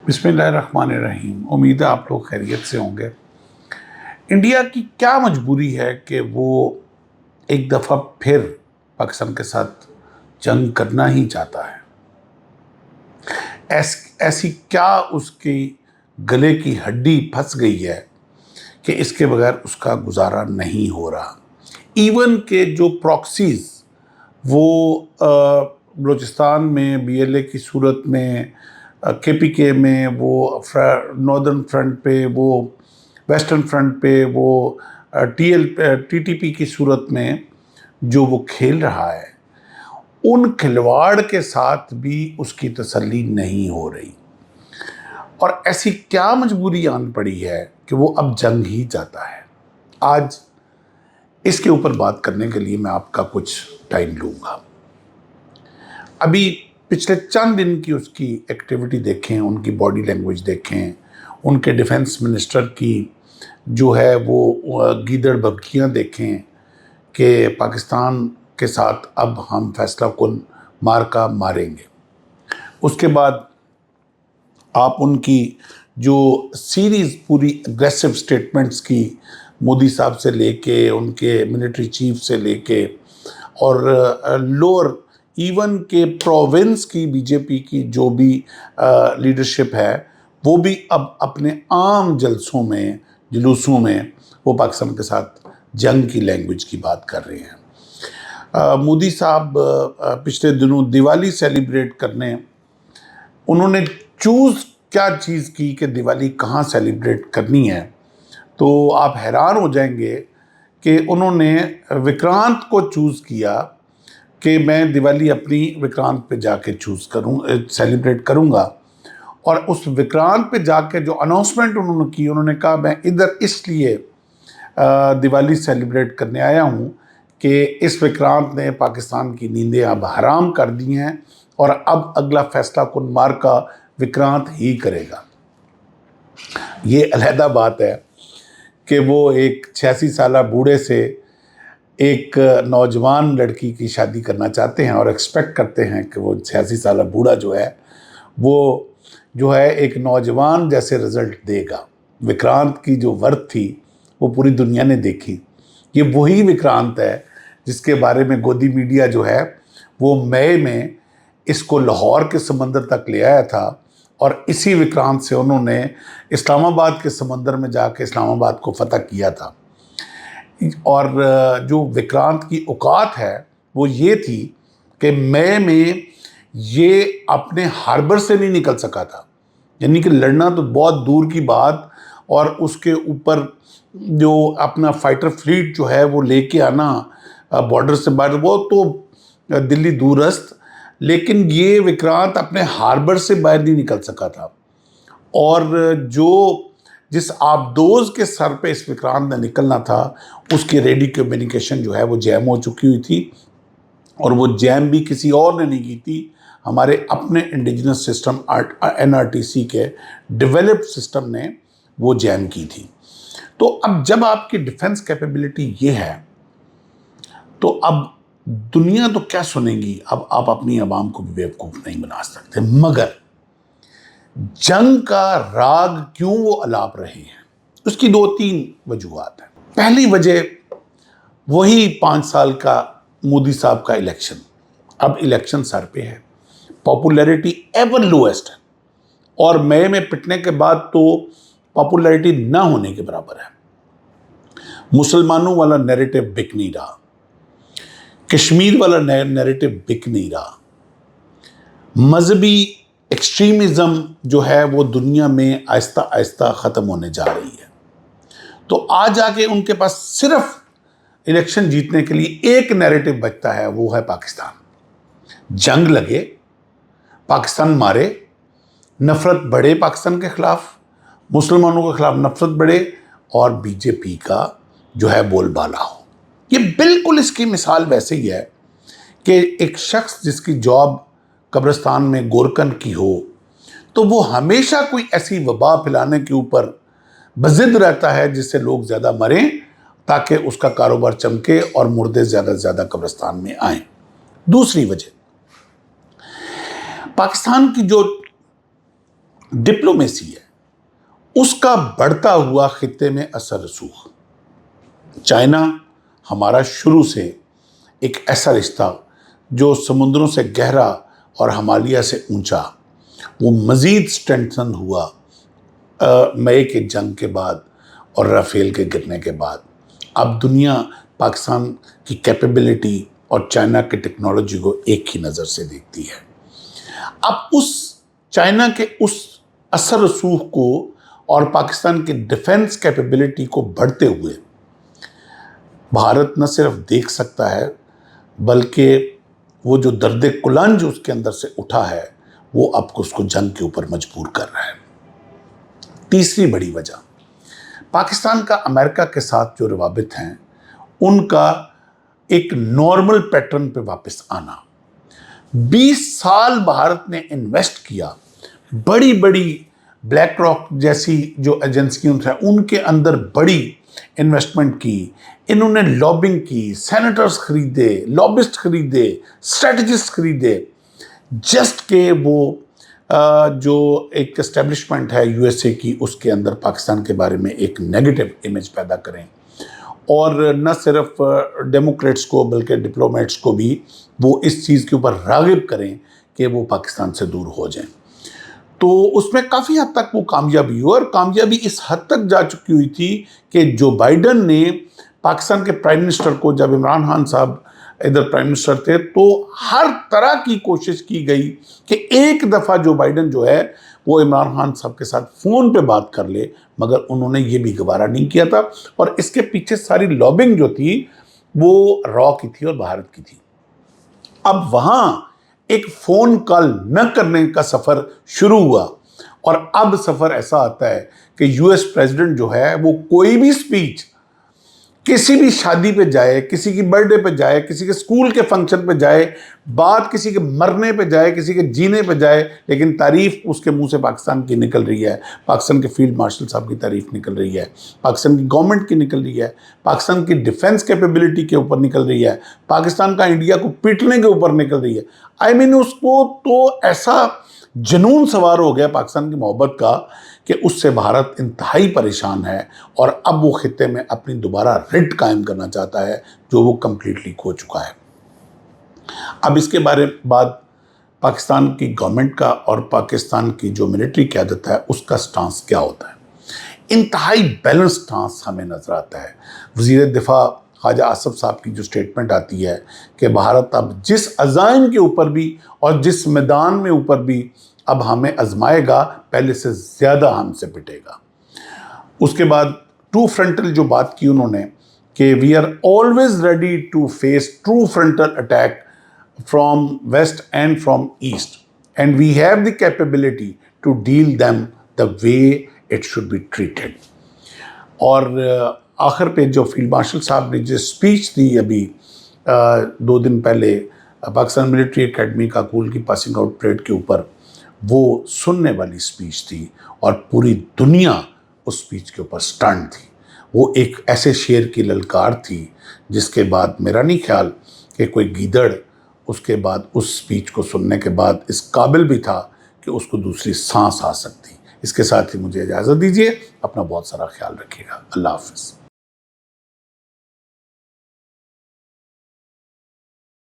बिस्मिल्लाहिर्रहमानिर्रहीम। उम्मीद है आप लोग खैरियत से होंगे। इंडिया की क्या मजबूरी है कि वो एक दफ़ा फिर पाकिस्तान के साथ जंग करना ही चाहता है। ऐसी क्या उसकी गले की हड्डी फंस गई है कि इसके बगैर उसका गुजारा नहीं हो रहा। इवन के जो प्रॉक्सीज वो बलूचिस्तान में BLA की सूरत में, KPK में, वो नॉर्दर्न फ्रंट पे, वो वेस्टर्न फ्रंट पे, वो TTP की सूरत में जो वो खेल रहा है, उन खिलवाड़ के साथ भी उसकी तसल्ली नहीं हो रही। और ऐसी क्या मजबूरी आन पड़ी है कि वो अब जंग ही चाहता है। आज इसके ऊपर बात करने के लिए मैं आपका कुछ टाइम लूँगा। अभी पिछले चंद दिन की उसकी एक्टिविटी देखें, उनकी बॉडी लैंग्वेज देखें, उनके डिफेंस मिनिस्टर की जो है वो गीदड़ बबकियाँ देखें कि पाकिस्तान के साथ अब हम फैसला कुन मार्का मारेंगे। उसके बाद आप उनकी जो सीरीज़ पूरी एग्रेसिव स्टेटमेंट्स की, मोदी साहब से लेके, उनके मिलिट्री चीफ से लेके, और लोअर इवन के प्रोविंस की बीजेपी की जो भी लीडरशिप है, वो भी अब अपने आम जलसों में, जुलूसों में वो पाकिस्तान के साथ जंग की लैंग्वेज की बात कर रहे हैं। मोदी साहब पिछले दिनों दिवाली सेलिब्रेट करने, उन्होंने चूज़ क्या चीज़ की कि दिवाली कहाँ सेलिब्रेट करनी है, तो आप हैरान हो जाएंगे कि उन्होंने विक्रांत को चूज़ किया कि मैं दिवाली अपनी विक्रांत पे जाके सेलिब्रेट करूँगा। और उस विक्रांत पे जाके जो अनाउंसमेंट उन्होंने की, उन्होंने कहा मैं इधर इसलिए दिवाली सेलिब्रेट करने आया हूँ कि इस विक्रांत ने पाकिस्तान की नींदें अब हराम कर दी हैं और अब अगला फैसला कुन मार्का विक्रांत ही करेगा। ये अलहदा बात है कि वो एक 86 साला बूढ़े से एक नौजवान लड़की की शादी करना चाहते हैं और एक्सपेक्ट करते हैं कि वो 86 साला बूढ़ा जो है वो जो है एक नौजवान जैसे रिज़ल्ट देगा। विक्रांत की जो वर्थ थी वो पूरी दुनिया ने देखी। ये वही विक्रांत है जिसके बारे में गोदी मीडिया जो है वो मई में इसको लाहौर के समंदर तक ले आया था, और इसी विक्रांत से उन्होंने इस्लामाबाद के समंदर में जाके इस्लामाबाद को फतह किया था। और जो विक्रांत की औकात है वो ये थी कि मई में ये अपने हार्बर से नहीं निकल सका था, यानी कि लड़ना तो बहुत दूर की बात, और उसके ऊपर जो अपना फाइटर फ्लीट जो है वो लेके आना बॉर्डर से बाहर, वो तो दिल्ली दूरस्थ, लेकिन ये विक्रांत अपने हार्बर से बाहर नहीं निकल सका था। और जिस आबदोज के सर पे इस विक्रांत ने निकलना था, उसकी रेडी कम्युनिकेशन जो है वो जैम हो चुकी हुई थी, और वो जैम भी किसी और ने नहीं की थी, हमारे अपने इंडिजिनस सिस्टम NRTC के डेवलप्ड सिस्टम ने वो जैम की थी। तो अब जब आपकी डिफेंस कैपेबिलिटी ये है, तो अब दुनिया तो क्या सुनेगी, अब आप अपनी आवाम को भी बेवकूफ़ नहीं बना सकते। मगर जंग का राग क्यों वो अलाप रहे हैं, उसकी 2-3 वजूहात हैं। पहली वजह वही 5 साल का मोदी साहब का इलेक्शन। अब इलेक्शन सर पे है, पॉपुलैरिटी एवर लोएस्ट है, और मई में पिटने के बाद तो पॉपुलैरिटी ना होने के बराबर है। मुसलमानों वाला नैरेटिव बिक नहीं रहा, कश्मीर वाला नैरेटिव बिक नहीं रहा, मजहबी एक्सट्रीमिज़म जो है वो दुनिया में आहिस्ता आहिस्ता ख़त्म होने जा रही है। तो आज आके उनके पास सिर्फ इलेक्शन जीतने के लिए एक नैरेटिव बचता है, वो है पाकिस्तान। जंग लगे, पाकिस्तान मारे, नफ़रत बढ़े पाकिस्तान के ख़िलाफ़, मुसलमानों के ख़िलाफ़ नफ़रत बढ़े, और बीजेपी का जो है बोलबाला हो। ये बिल्कुल इसकी मिसाल वैसे ही है कि एक शख्स जिसकी जॉब कब्रिस्तान में गोरकन की हो, तो वो हमेशा कोई ऐसी वबा फैलाने के ऊपर बज़िद रहता है जिससे लोग ज़्यादा मरें, ताकि उसका कारोबार चमके और मुर्दे ज़्यादा से ज़्यादा कब्रिस्तान में आएँ। दूसरी वजह, पाकिस्तान की जो ڈپلومیسی ہے اس کا بڑھتا ہوا خطے میں اثر رسوخ۔ چائنا ہمارا شروع سے ایک ایسا رشتہ جو سمندروں سے گہرا اور ہمالیہ سے اونچا، وہ مزید سٹرینتھن ہوا مئی کے جنگ کے بعد اور رافیل کے گرنے کے بعد۔ اب دنیا پاکستان کی کیپیبلٹی اور چائنا کی ٹیکنالوجی کو ایک ہی نظر سے دیکھتی ہے۔ اب اس چائنا کے اس اثر رسوخ کو اور پاکستان کی ڈیفنس کیپیبلٹی کو بڑھتے ہوئے بھارت نہ صرف دیکھ سکتا ہے بلکہ وہ جو درد کلنج اس کے اندر سے اٹھا ہے وہ اب اس کو جنگ کے اوپر مجبور کر رہا ہے۔ تیسری بڑی وجہ پاکستان کا امریکہ کے ساتھ جو روابط ہیں ان کا ایک نارمل پیٹرن پہ واپس آنا۔ 20 سال بھارت نے انویسٹ کیا، بڑی بڑی بلیک راک جیسی جو ایجنسیوں ہیں ان کے اندر بڑی انویسٹمنٹ کی، انہوں نے لابنگ کی، سینیٹرز خریدے، لابسٹ خریدے، اسٹریٹجسٹ خریدے، جسٹ کہ وہ جو ایک اسٹیبلشمنٹ ہے یو ایس اے کی اس کے اندر پاکستان کے بارے میں ایک نیگیٹو امیج پیدا کریں، اور نہ صرف ڈیموکریٹس کو بلکہ ڈپلومیٹس کو بھی وہ اس چیز کے اوپر راغب کریں کہ وہ پاکستان سے دور ہو جائیں۔ تو اس میں کافی حد تک وہ کامیابی ہوئی، اور کامیابی اس حد تک جا چکی ہوئی تھی کہ جو بائیڈن نے پاکستان کے پرائم منسٹر کو، جب عمران خان صاحب ادھر پرائم منسٹر تھے، تو ہر طرح کی کوشش کی گئی کہ ایک دفعہ جو بائیڈن جو ہے وہ عمران خان صاحب کے ساتھ فون پہ بات کر لے، مگر انہوں نے یہ بھی گوارا نہیں کیا تھا، اور اس کے پیچھے ساری لابنگ جو تھی وہ را کی تھی اور بھارت کی تھی۔ اب وہاں ایک فون کال نہ کرنے کا سفر شروع ہوا، اور اب سفر ایسا آتا ہے کہ یو ایس پریزیڈنٹ جو ہے وہ کوئی بھی سپیچ کسی بھی شادی پہ جائے، کسی کی برتھ ڈے پہ جائے، کسی کے اسکول کے فنکشن پہ جائے، بات کسی کے مرنے پہ جائے، کسی کے جینے پہ جائے، لیکن تعریف اس کے منہ سے پاکستان کی نکل رہی ہے، پاکستان کے فیلڈ مارشل صاحب کی تعریف نکل رہی ہے، پاکستان کی گورنمنٹ کی نکل رہی ہے، پاکستان کی ڈیفنس کیپیبلٹی کے اوپر نکل رہی ہے، پاکستان کا انڈیا کو پیٹنے کے اوپر نکل رہی ہے۔ آئی مین اس کو تو ایسا جنون سوار ہو گیا پاکستان کی محبت کا کہ اس سے بھارت انتہائی پریشان ہے، اور اب وہ خطے میں اپنی دوبارہ رٹ قائم کرنا چاہتا ہے جو وہ کمپلیٹلی کھو چکا ہے۔ اب اس کے بعد پاکستان کی گورنمنٹ کا اور پاکستان کی جو ملٹری قیادت ہے اس کا سٹانس کیا ہوتا ہے؟ انتہائی بیلنس سٹانس ہمیں نظر آتا ہے۔ وزیر دفاع خواجہ آصف صاحب کی جو سٹیٹمنٹ آتی ہے کہ بھارت اب جس عزائم کے اوپر بھی اور جس میدان میں اوپر بھی اب ہمیں آزمائے گا، پہلے سے زیادہ ہم سے پٹے گا۔ اس کے بعد ٹو فرنٹل جو بات کی انہوں نے کہ we are always ready to face true frontal attack from west and from east, and we have the capability to deal them the way it should be treated. اور آخر پہ جو فیلڈ مارشل صاحب نے جو اسپیچ دی ابھی 2 دن پہلے Pakistan military academy Kakul کی پاسنگ آؤٹ پریڈ کے اوپر، وہ سننے والی اسپیچ تھی، اور پوری دنیا اس اسپیچ کے اوپر سٹنڈ تھی۔ وہ ایک ایسے شیر کی للکار تھی جس کے بعد میرا نہیں خیال کہ کوئی گیدڑ اس کے بعد اس اسپیچ کو سننے کے بعد اس قابل بھی تھا کہ اس کو دوسری سانس آ سکتی۔ اس کے ساتھ ہی مجھے اجازت دیجیے، اپنا بہت سارا خیال رکھیے گا۔ اللہ حافظ۔